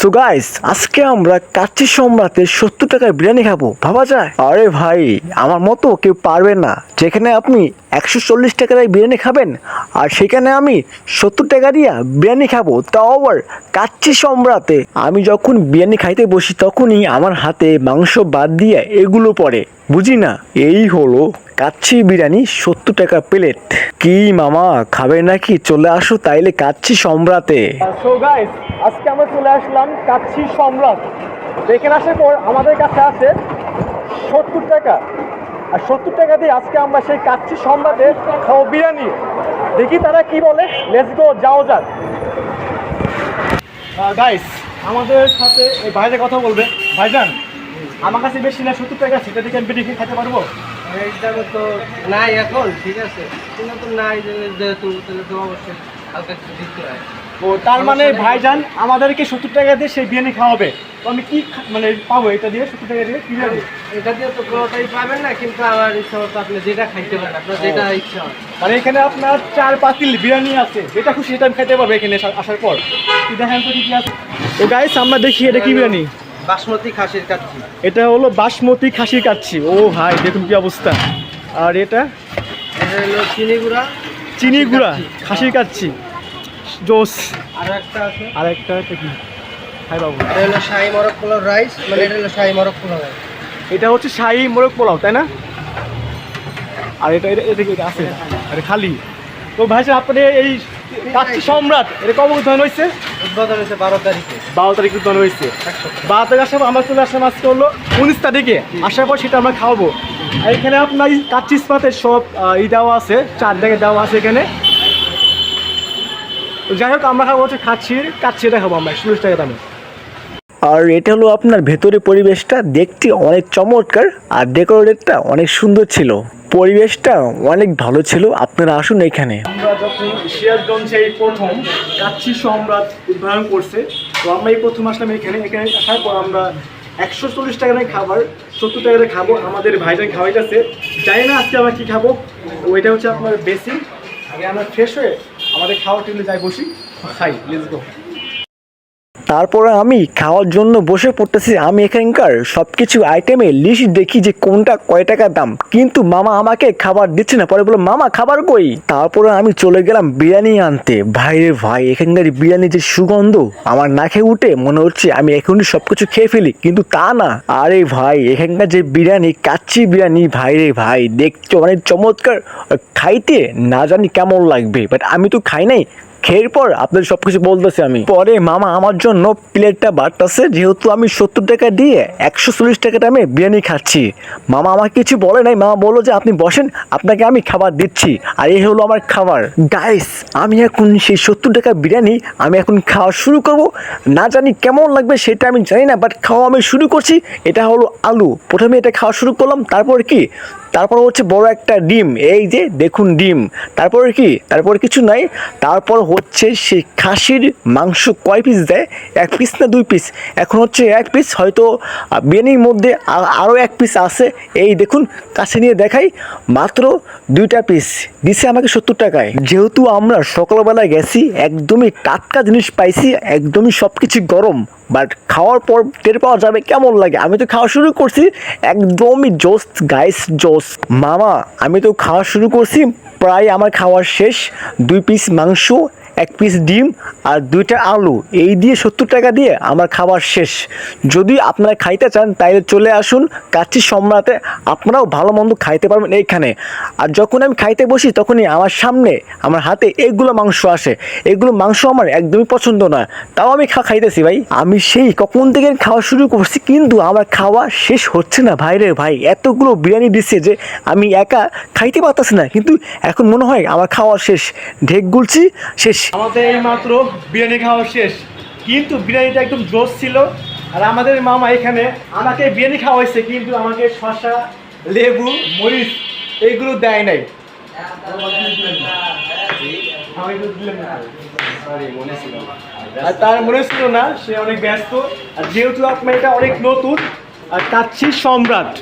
So guys, আজকে আমরা কাচ্চি সম্রাটের 70 টাকার বিরিয়ানি খাবো। ভাবা যায়? আরে ভাই, আমার মতো কেউ পারবে না। যেখানে আপনি 140 টাকার বিরিয়ানি খাবেন আর সেখানে আমি 70 টাকা দিয়ে বিরিয়ানি খাবো, তাও আবার কাচ্চি সম্রাটে। আমি যখন বিরিয়ানি খাইতে বসি তখনই আমার হাতে মাংস বাদ দিয়ে এগুলো পড়ে। বুঝি না, এই হলো কাচ্চি বিরিয়ানি 70 টাকা প্লেট। কি মামা, খাবে নাকি? চলে আসো তাইলে কাচ্চি সম্রাটে। সো গাইস, আজকে আমরা চলে আসলাম কাচ্চি সম্রাট। এখানে আসার পর আমাদের কাছে আছে 70 টাকা, আর 70 টাকা দিয়ে আজকে আমরা সেই কাচ্চি সম্রাটে খাবো বিরিয়ানি। দেখি তারা কি বলে। লেটস গো, যাও যাক। গাইস, আমাদের সাথে এই বাইরে কথা বলবে। ভাইজান, আমার কাছে বেশি না 70 টাকা, সেটা থেকে আমি বিরিয়ানি খেতে পারবো? এইটা তো নাই এখন, ঠিক আছে, কিন্তু তো নাই যেহেতু তাহলে তো অবশ্যই হালকা কিছু দিতে হয়। ও তার মানে ভাইজান আমাদেরকে 70 টাকা দিয়ে সেই বিরিয়ানি খাওয়াবে। তো আমি কি মানে পাবো এটা দিয়ে? 70 টাকা দিয়ে কি পাবো? এটা দিয়ে তো কোনোটাই পাবেন না, কিন্তু আমার ইচ্ছা মতো আপনি যেটা খাইতে পারেন, আপনার যেটা ইচ্ছা হয়। মানে এখানে আপনার 4 পাতিল বিরিয়ানি আছে, যেটা খুশি সেটা আমি খেতে পারবো এখানে আসার পর। কি দেখেন তো কি আছে। তো গাইস, আমরা দেখি এটা কি বিরিয়ানি। বাসমতি খাসির কাচ্চি। এটা হলো বাসমতি খাসির কাচ্চি। ও ভাই, দেখুন কি অবস্থা। আর এটা হলো চিনি গুঁড়া খাসির কাচ্চি। জোস। আর একটা আছে, আর একটা কি হাই বাবু? এটা হলো শাহি মরক পোলাও রাইস, মানে এটা হলো শাহি মরক পোলাও রাইস। এটা হচ্ছে শাহি মোরগ পোলাও, তাই না? আর এটা এটা এটা কি আছে? আরে খালি। তো ভাই সাহেব, আপনি এই কাচ্চি সম্রাট এটা কবে উদ্বোধন হয়েছে? উদ্বোধন হয়েছে 12 তারিখে। 12 তারিখে উদ্বোধন হয়েছে। 12 তারিখ আসার আমরা চলে আসলাম আজকে হলো 19 তারিখে। আসার পর সেটা আমরা খাওয়াবো। আর এখানে আপনার কাচ্চি ইস্পাতের সব দেওয়া আছে, 4 জায়গায় দেওয়া আছে এখানে। যাই হোক, আমরা খাবো হচ্ছে কাচ্চিটা খাবো আমরা 40 টাকা দামে। আর এটা হলো আপনার ভেতরে পরিবেশটা দেখতে অনেক চমৎকার, আর ডেকোরেটরটা অনেক সুন্দর ছিল। পরিবেশটা অনেক ভালো ছিল। আপনারা আসুন এখানে। আমরা যখন সিরাজগঞ্জে এই প্রথম কাচ্চি সম্রাট উদ্বোধন করছে, তো আমরা এই প্রথম আসলাম এখানে আসার পর আমরা 140 টাকার খাবার 70 টাকাতে খাবো। আমাদের ভাইজান খাওয়াইতেছে, জানি না আজকে আমরা কি খাবো। ওইটা হচ্ছে আপনার বেসিন। আগে আমরা ফ্রেশ হয়ে আমাদের খাওয়ার টেবিলে যাই, বসি, খাই। Let's go. তারপরে আমি খাওয়ার জন্য বসে পড়তেছি। আমি এখানকার সব কিছু আইটেমের লিস্ট দেখি যে কোনটা কয় টাকা দাম, কিন্তু মামা আমাকে খাবার দিচ্ছে না। পরে বললো, মামা খাবার কই? তারপরে আমি চলে গেলাম বিরিয়ানি আনতে। ভাই রে ভাই, এখানকার বিরিয়ানি যে সুগন্ধ আমার নাকে উঠে মনে হচ্ছে আমি এখনই সব কিছু খেয়ে ফেলি, কিন্তু তা না। আরে ভাই, এখানকার যে বিরিয়ানি, কাচ্চি বিরিয়ানি, ভাই রে ভাই, দেখতে অনেক চমৎকার। খাইতে না জানি কেমন লাগবে, বাট আমি তো খাই নাই। খেয়ে পর আপনাদের সব কিছু বলতেছি আমি। পরে মামা আমার জন্য প্লেটটা বাড়তেছে, যেহেতু আমি 70 টাকা দিয়ে 140 টাকাটা আমি বিরিয়ানি খাচ্ছি। মামা আমাকে কিছু বলে নাই। মামা বললো যে আপনি বসেন, আপনাকে আমি খাবার দিচ্ছি। আর এই হলো আমার খাবার। গাইস, আমি এখন সেই 70 টাকা বিরিয়ানি আমি এখন খাওয়া শুরু করব। না জানি কেমন লাগবে সেটা আমি জানি না, বাট খাওয়া আমি শুরু করছি। এটা হলো আলু। প্রথমে এটা খাওয়া শুরু করলাম। তারপর হচ্ছে বড় একটা ডিম। এই যে দেখুন ডিম। তারপর কিছু নাই। তারপর হচ্ছে সেই খাসির মাংস। কয় পিস দেয়? 1 পিস না 2 পিস? এখন হচ্ছে 1 পিস, হয়তো বিরিয়ানির মধ্যে আরও 1 পিস আছে। এই দেখুন, কাছে নিয়ে দেখাই, মাত্র 2টা পিস দিছে আমাকে 70 টাকায়। যেহেতু আমরা সকালবেলা গেছি, একদমই টাটকা জিনিস পাইছি, একদমই সব কিছু গরম। বাট খাওয়ার পর টের পাওয়া যাবে কেমন লাগে। আমি তো খাওয়া শুরু করছি, একদমই জোস গাইস, জোস। মামা, আমি তো খাওয়া শুরু করছি, প্রায় আমার খাওয়ার শেষ। 2 পিস মাংস, 1 পিস ডিম আর 2টা আলু, এই দিয়ে 70 টাকা দিয়ে আমার খাবার শেষ। যদি আপনারা খাইতে চান তাইলে চলে আসুন কাচ্চি সম্রাটে। আপনারাও ভালো মন্দ খাইতে পারবেন এইখানে। আর যখন আমি খাইতে বসি তখনই আমার সামনে, আমার হাতে এগুলো মাংস আসে। এগুলো মাংস আমার একদমই পছন্দ না, তাও আমি খাইতেছি ভাই। আমি সেই কখন থেকে খাওয়া শুরু করছি, কিন্তু আমার খাওয়া শেষ হচ্ছে না। ভাই রে ভাই, এতগুলো বিরিয়ানি দিচ্ছে যে আমি একা খাইতে পারতেছি না, কিন্তু এখন মনে হয় আমার খাওয়া শেষ। ঢেক গুলছি, শেষ। আমাদের এই মাত্র বিরিয়ানি খাওয়া শেষ, কিন্তু বিরিয়ানিটা একদম জোস ছিল। আর আমাদের মামা এখানে আমাকে বিরিয়ানি খাওয়াইছে, কিন্তু আমাকে শসা, লেবু, মরিচ এইগুলো দেয় নাই। আর তার মনে ছিল না, সে অনেক ব্যস্ত। আর যেহেতু আপনার এটা অনেক নতুন, আর কাচ্চি সম্রাট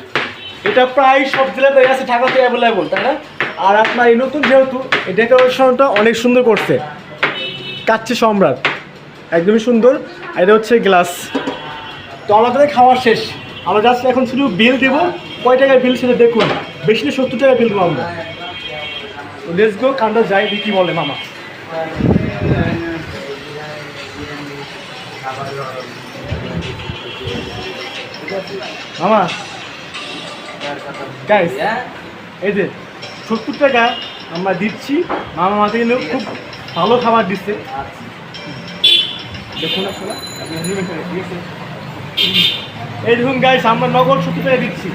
এটা প্রায় সব জেলাতে আছে, ঢাকাতে অ্যাভেলেবল, তাই না? আর আপনার এই নতুন যেহেতু, এই ডেকোরেশনটা অনেক সুন্দর করছে কাচ্চি সম্রাট। একদমই সুন্দর। আর এটা হচ্ছে গ্লাস। তো আমাদের খাওয়া শেষ, আমরা জাস্ট এখন শুধু বিল দেবো। কয় টাকার বিল সেটা দেখুন, বেশি না 70 টাকা বিল দেবো আমরা। তো লেটস গো, কান্ডা যাই, কি বলে মামা। মামা গাইস, এই যে 70 টাকা আমরা দিচ্ছি, মামা মাঝে কিন্তু খুব ভালো খাবার দিচ্ছে। দেখুন আপনারা, এই দেখুন গাইস, আমরা নগদ 70 টাকা দিচ্ছি।